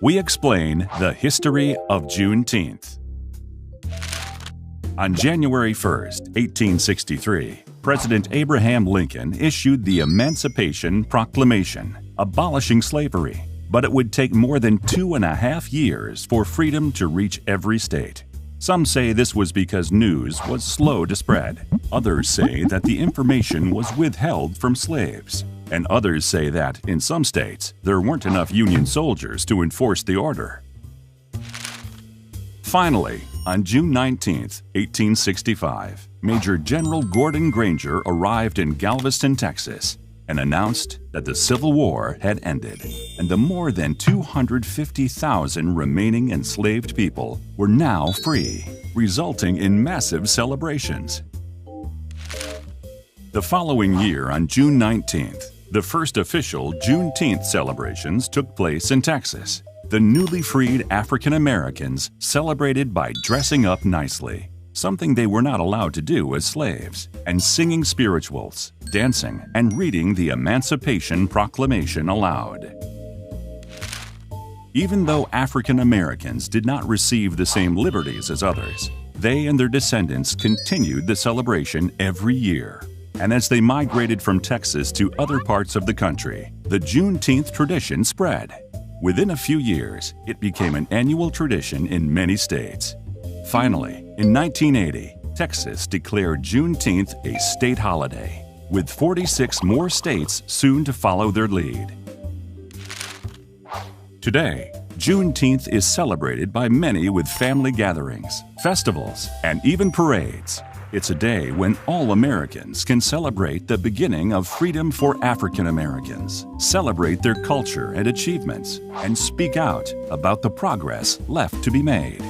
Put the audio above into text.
we explain the history of Juneteenth. On January 1, 1863, President Abraham Lincoln issued the Emancipation Proclamation, abolishing slavery, but it would take more than 2.5 years for freedom to reach every state. Some say this was because news was slow to spread. Others say that the information was withheld from slaves. And others say that, in some states, there weren't enough Union soldiers to enforce the order. Finally, on June 19, 1865, Major General Gordon Granger arrived in Galveston, Texas, and announced that the Civil War had ended, and the more than 250,000 remaining enslaved people were now free, resulting in massive celebrations. The following year, on June 19th, the first official Juneteenth celebrations took place in Texas. The newly freed African Americans celebrated by dressing up nicely, something they were not allowed to do as slaves, and singing spirituals, dancing, and reading the Emancipation Proclamation aloud. Even though African Americans did not receive the same liberties as others, they and their descendants continued the celebration every year. And as they migrated from Texas to other parts of the country, the Juneteenth tradition spread. Within a few years, it became an annual tradition in many states. Finally, in 1980, Texas declared Juneteenth a state holiday, with 46 more states soon to follow their lead. Today, Juneteenth is celebrated by many with family gatherings, festivals, and even parades. It's a day when all Americans can celebrate the beginning of freedom for African Americans, celebrate their culture and achievements, and speak out about the progress left to be made.